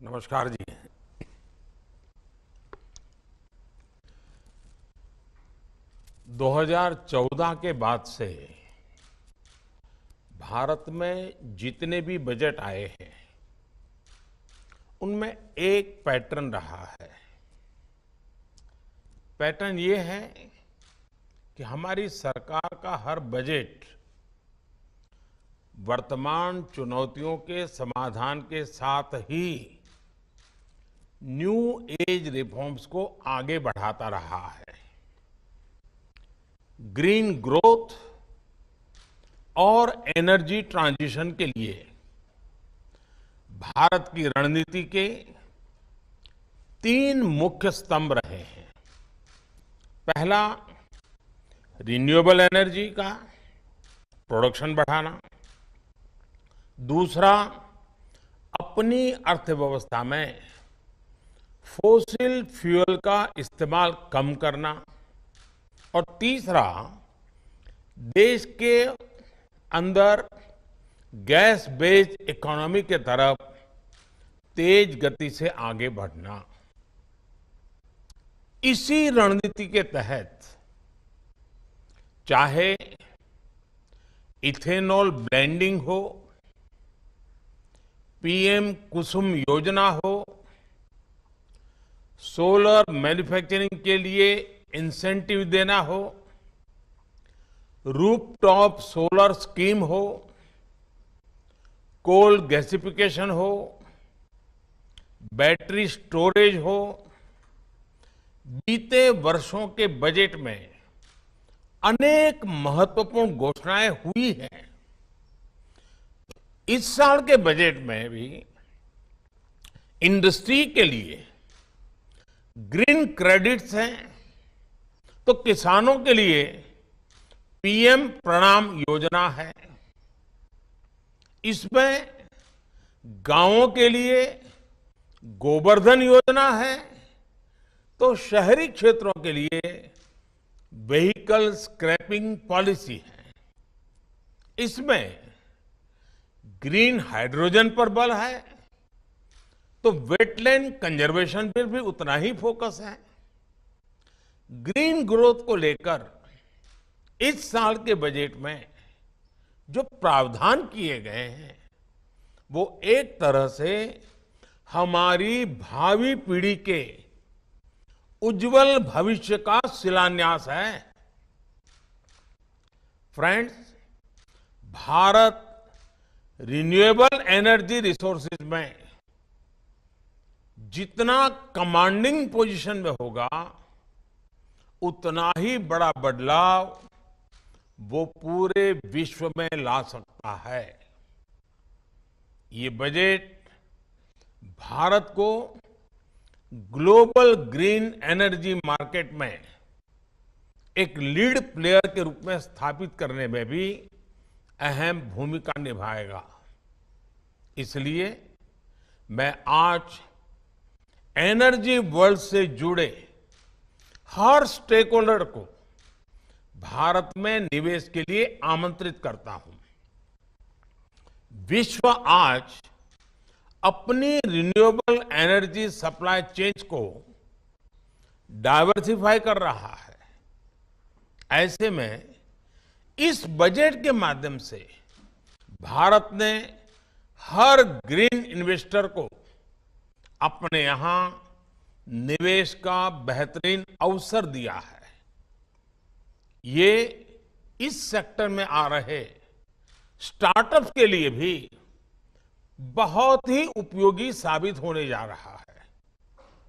नमस्कार जी। 2014 के बाद से भारत में जितने भी बजट आए हैं उनमें एक पैटर्न रहा है। पैटर्न ये है कि हमारी सरकार का हर बजट वर्तमान चुनौतियों के समाधान के साथ ही न्यू एज रिफॉर्म्स को आगे बढ़ाता रहा है। ग्रीन ग्रोथ और एनर्जी ट्रांजिशन के लिए भारत की रणनीति के 3 मुख्य स्तंभ रहे हैं। पहला, रिन्यूएबल एनर्जी का प्रोडक्शन बढ़ाना। दूसरा, अपनी अर्थव्यवस्था में फोसिल फ्यूल का इस्तेमाल कम करना। और तीसरा, देश के अंदर गैस बेस्ड इकोनॉमी के तरफ तेज गति से आगे बढ़ना। इसी रणनीति के तहत चाहे इथेनॉल ब्लेंडिंग हो, पीएम कुसुम योजना हो, सोलर मैन्युफैक्चरिंग के लिए इंसेंटिव देना हो, रूफटॉप सोलर स्कीम हो, कोल गैसिफिकेशन हो, बैटरी स्टोरेज हो, बीते वर्षों के बजट में अनेक महत्वपूर्ण घोषणाएं हुई हैं। इस साल के बजट में भी इंडस्ट्री के लिए ग्रीन क्रेडिट्स हैं, तो किसानों के लिए पीएम प्रणाम योजना है। इसमें गांवों के लिए गोवर्धन योजना है, तो शहरी क्षेत्रों के लिए व्हीकल स्क्रैपिंग पॉलिसी है। इसमें ग्रीन हाइड्रोजन पर बल है, तो वेटलैंड कंजर्वेशन पर भी उतना ही फोकस है। ग्रीन ग्रोथ को लेकर इस साल के बजट में जो प्रावधान किए गए हैं वो एक तरह से हमारी भावी पीढ़ी के उज्जवल भविष्य का शिलान्यास है। Friends, Bharat renewable energy resources में जितना कमांडिंग पोजीशन में होगा उतना ही बड़ा बदलाव वो पूरे विश्व में ला सकता है। ये बजट भारत को ग्लोबल ग्रीन एनर्जी मार्केट में एक लीड प्लेयर के रूप में स्थापित करने में भी अहम भूमिका निभाएगा। इसलिए मैं आज एनर्जी वर्ल्ड से जुड़े हर स्टेक होल्डर को भारत में निवेश के लिए आमंत्रित करता हूं। विश्व आज अपनी रिन्यूएबल एनर्जी सप्लाई चेन को डाइवर्सिफाई कर रहा है। ऐसे में इस बजट के माध्यम से भारत ने हर ग्रीन इन्वेस्टर को अपने यहां निवेश का बेहतरीन अवसर दिया है। ये इस सेक्टर में आ रहे स्टार्टअप्स के लिए भी बहुत ही उपयोगी साबित होने जा रहा है।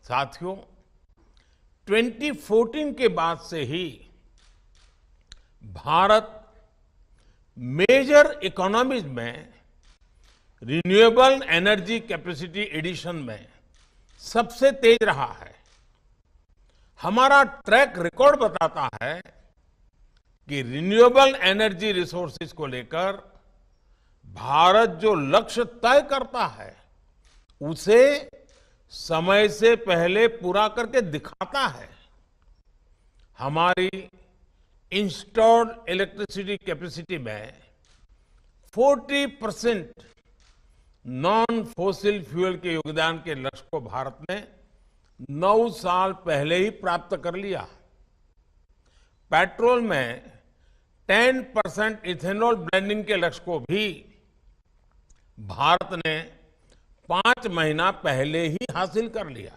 साथियों, 2014 के बाद से ही भारत मेजर इकोनॉमीज में रिन्यूएबल एनर्जी कैपेसिटी एडिशन में सबसे तेज रहा है। हमारा ट्रैक रिकॉर्ड बताता है कि रिन्यूएबल एनर्जी रिसोर्सेज को लेकर भारत जो लक्ष्य तय करता है उसे समय से पहले पूरा करके दिखाता है। हमारी इंस्टॉल्ड इलेक्ट्रिसिटी कैपेसिटी में 40% नॉन फोसिल फ्यूल के योगदान के लक्ष्य को भारत ने 9 साल पहले ही प्राप्त कर लिया। पेट्रोल में 10% इथेनॉल ब्लेंडिंग के लक्ष्य को भी भारत ने 5 महीना पहले ही हासिल कर लिया।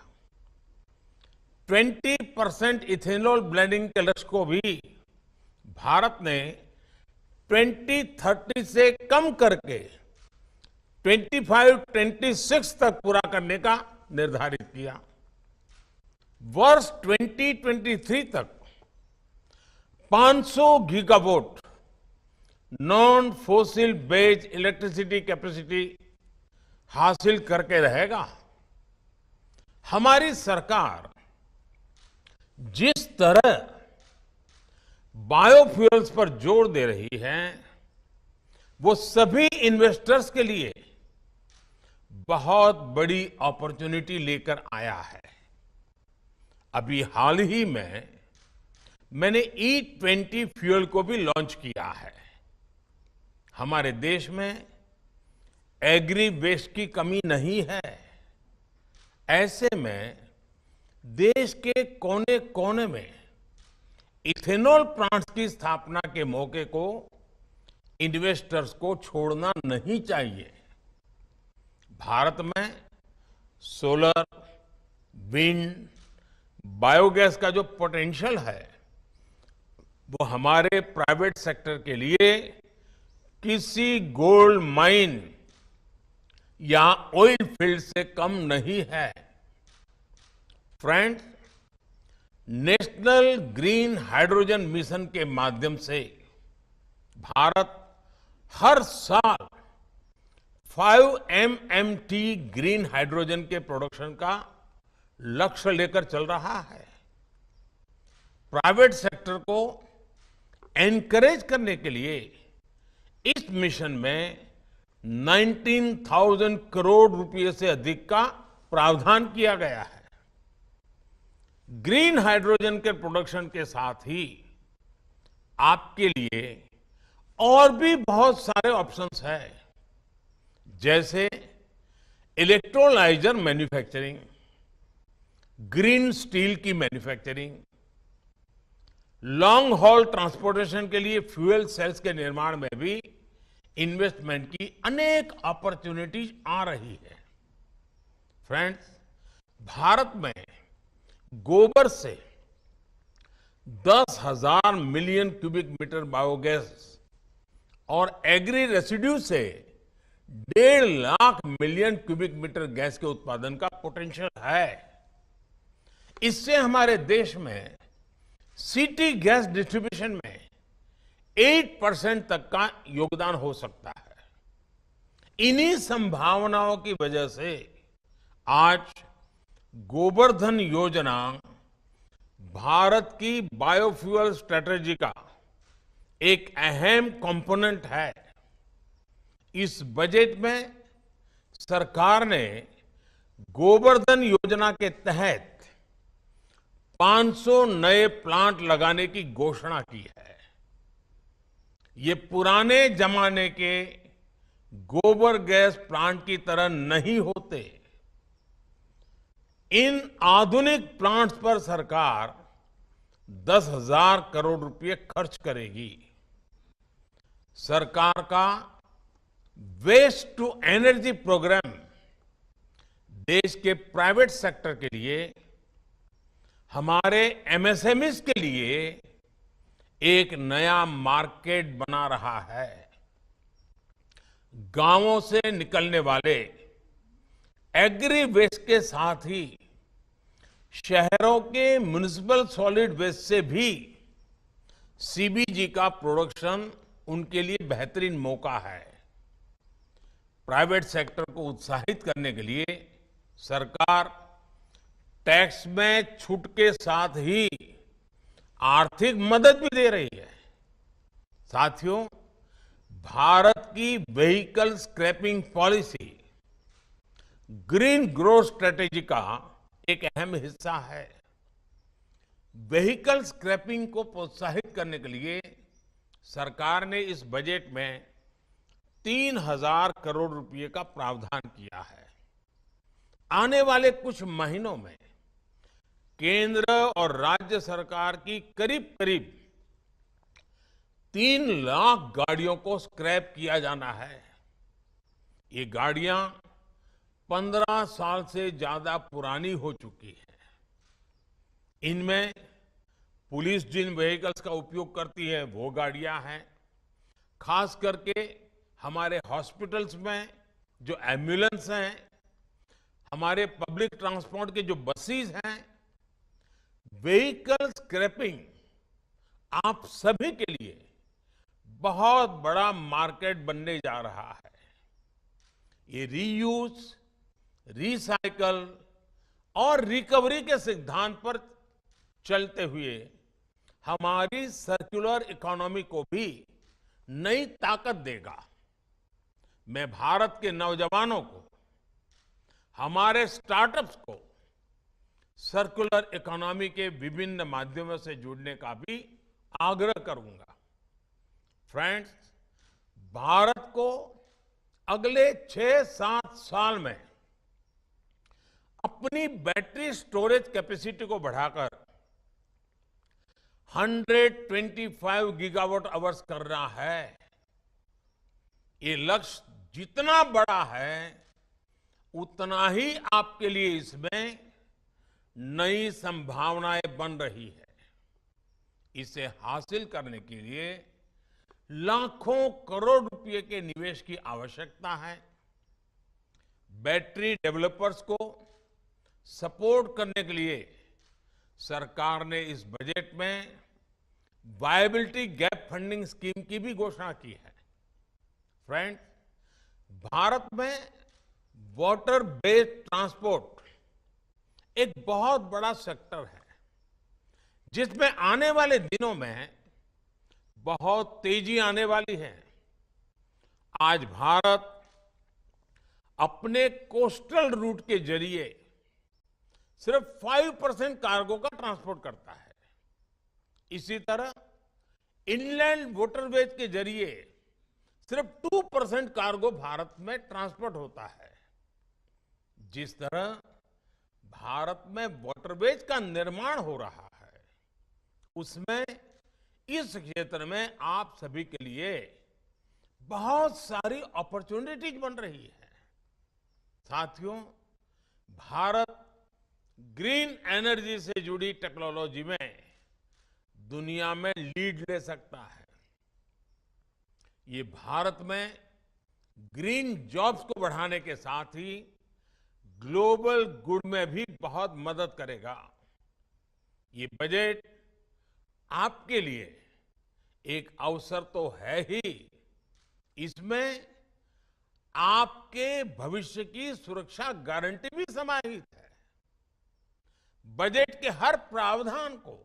20% इथेनॉल ब्लेंडिंग के लक्ष्य को भी भारत ने 2030 से कम करके 25-26 तक पूरा करने का निर्धारित किया। वर्ष 2023 तक 500 gigawatt non fossil based electricity capacity हासिल करके रहेगा। हमारी सरकार जिस तरह बायोफ्यूल्स पर जोर दे रही है, वो सभी इन्वेस्टर्स के लिए बहुत बड़ी अपॉर्चुनिटी लेकर आया है। अभी हाल ही में मैंने E20 फ्यूल को भी लॉन्च किया है। हमारे देश में एग्री वेस्ट की कमी नहीं है। ऐसे में देश के कोने कोने में इथेनॉल प्लांट्स की स्थापना के मौके को इन्वेस्टर्स को छोड़ना नहीं चाहिए। भारत में सोलर, विंड, बायोगैस का जो पोटेंशियल है, वो हमारे प्राइवेट सेक्टर के लिए किसी गोल्ड माइन या ऑयल फील्ड से कम नहीं है। Friends, national green hydrogen mission के माध्यम से भारत हर साल 5 MMT ग्रीन हाइड्रोजन के प्रोडक्शन का लक्ष्य लेकर चल रहा है। प्राइवेट सेक्टर को एनकरेज करने के लिए इस मिशन में 19,000 करोड़ रुपए से अधिक का प्रावधान किया गया है। ग्रीन हाइड्रोजन के प्रोडक्शन के साथ ही आपके लिए और भी बहुत सारे ऑप्शंस हैं, जैसे इलेक्ट्रोलाइजर मैन्युफैक्चरिंग, ग्रीन स्टील की मैन्युफैक्चरिंग, लॉन्ग हॉल ट्रांसपोर्टेशन के लिए फ्यूल सेल्स के निर्माण में भी इन्वेस्टमेंट की अनेक अपॉर्चुनिटीज आ रही है। फ्रेंड्स, भारत में गोबर से 10,000 मिलियन क्यूबिक मीटर बायोगैस और एग्री रेसिड्यू से 1.5 lakh million cubic metre gas के उत्पादन का पोटेंशियल है। इससे हमारे देश में सिटी गैस डिस्ट्रीब्यूशन में 8% तक का योगदान हो सकता है। इन्हीं संभावनाओं की वजह से आज गोबर्धन योजना भारत की बायोफ्यूल स्ट्रेटेजी का एक अहम कंपोनेंट है। इस बजट में सरकार ने गोबर्धन योजना के तहत 500 नए प्लांट लगाने की घोषणा की है। ये पुराने जमाने के गोबर गैस प्लांट की तरह नहीं होते। इन आधुनिक प्लांट्स पर सरकार 10,000 करोड़ रुपए खर्च करेगी। सरकार का वेस्ट टू एनर्जी प्रोग्राम देश के प्राइवेट सेक्टर के लिए, हमारे एमएसएमईज के लिए एक नया मार्केट बना रहा है। गांवों से निकलने वाले एग्री वेस्ट के साथ ही शहरों के म्युनिसिपल सॉलिड वेस्ट से भी सीबीजी का प्रोडक्शन उनके लिए बेहतरीन मौका है। प्राइवेट सेक्टर को उत्साहित करने के लिए सरकार टैक्स में छूट के साथ ही आर्थिक मदद भी दे रही है। साथियों, भारत की vehicle scrapping policy green growth strategy का एक अहम हिस्सा है। व्हीकल स्क्रैपिंग को प्रोत्साहित करने के लिए सरकार ने इस बजट में 3,000 करोड़ रुपए का प्रावधान किया है। आने वाले कुछ महीनों में केंद्र और राज्य सरकार की करीब करीब 3 लाख गाड़ियों को स्क्रैप किया जाना है। ये गाड़ियां 15 साल से ज्यादा पुरानी हो चुकी हैं। इनमें पुलिस जिन व्हीकल्स का उपयोग करती है वो गाड़ियां हैं। खास करके हमारे हॉस्पिटल्स में जो एम्बुलेंस हैं, हमारे पब्लिक ट्रांसपोर्ट के जो बसेस हैं, व्हीकल स्क्रैपिंग आप सभी के लिए बहुत बड़ा मार्केट बनने जा रहा है। ये रीयूज, रिसाइकल और रिकवरी के सिद्धांत पर चलते हुए हमारी सर्कुलर इकोनॉमी को भी नई ताकत देगा। मैं भारत के नौजवानों को, हमारे स्टार्टअप्स को सर्कुलर इकोनॉमी के विभिन्न माध्यमों से जुड़ने का भी आग्रह करूंगा। फ्रेंड्स, भारत को अगले 6-7 साल में अपनी बैटरी स्टोरेज कैपेसिटी को बढ़ाकर 125 गीगावाट आवर्स करना है। ये लक्ष्य जितना बड़ा है उतना ही आपके लिए इसमें नई संभावनाएं बन रही है। इसे हासिल करने के लिए लाखों करोड़ रुपए के निवेश की आवश्यकता है। बैटरी डेवलपर्स को सपोर्ट करने के लिए सरकार ने इस बजट में वायबिलिटी गैप फंडिंग स्कीम की भी घोषणा की है। फ्रेंड्स, भारत में वाटर बेस्ड ट्रांसपोर्ट एक बहुत बड़ा सेक्टर है जिसमें आने वाले दिनों में बहुत तेजी आने वाली है। आज भारत अपने कोस्टल रूट के जरिए सिर्फ 5% कार्गो का ट्रांसपोर्ट करता है। इसी तरह इनलैंड वाटरवेज के जरिए सिर्फ 2% कार्गो भारत में ट्रांसपोर्ट होता है। जिस तरह भारत में वाटरवेज का निर्माण हो रहा है, उसमें इस क्षेत्र में आप सभी के लिए बहुत सारी अपॉर्चुनिटीज बन रही है। साथियों, भारत ग्रीन एनर्जी से जुड़ी टेक्नोलॉजी में दुनिया में लीड ले सकता है। ये भारत में ग्रीन जॉब्स को बढ़ाने के साथ ही ग्लोबल गुड में भी बहुत मदद करेगा। ये बजट आपके लिए एक अवसर तो है ही, इसमें आपके भविष्य की सुरक्षा गारंटी भी समाहित है। बजट के हर प्रावधान को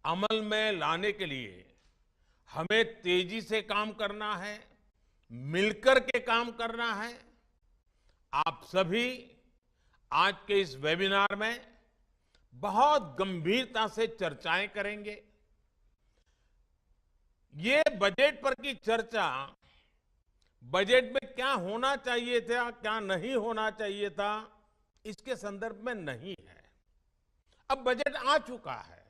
अमल में लाने के लिए हमें तेजी से काम करना है, मिलकर के काम करना है। आप सभी आज के इस वेबिनार में बहुत गंभीरता से चर्चाएं करेंगे। ये बजट पर की चर्चा बजट में क्या होना चाहिए था, क्या नहीं होना चाहिए था, इसके संदर्भ में नहीं है। अब बजट आ चुका है,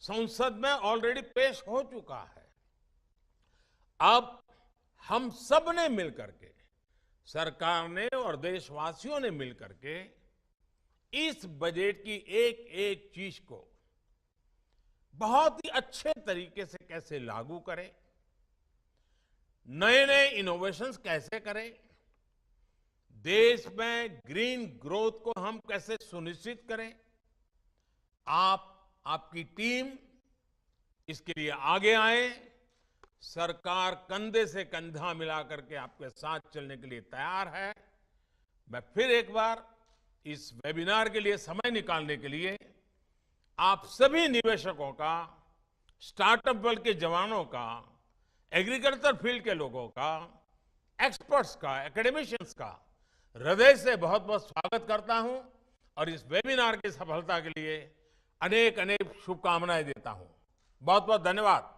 संसद में ऑलरेडी पेश हो चुका है। अब हम सब ने मिलकर के, सरकार ने और देशवासियों ने मिलकर के इस बजट की एक एक चीज को बहुत ही अच्छे तरीके से कैसे लागू करें, नए नए इनोवेशंस कैसे करें, देश में ग्रीन ग्रोथ को हम कैसे सुनिश्चित करें। आपकी टीम इसके लिए आगे आए। सरकार कंधे से कंधा मिलाकर के आपके साथ चलने के लिए तैयार है। मैं फिर एक बार इस वेबिनार के लिए समय निकालने के लिए आप सभी निवेशकों का, स्टार्टअप वर्ल्ड के जवानों का, एग्रीकल्चर फील्ड के लोगों का, एक्सपर्ट्स का, एकेडमिशियंस का हृदय से बहुत बहुत स्वागत करता हूं और इस वेबिनार की सफलता के लिए अनेक अनेक शुभकामनाएं देता हूं। बहुत बहुत धन्यवाद।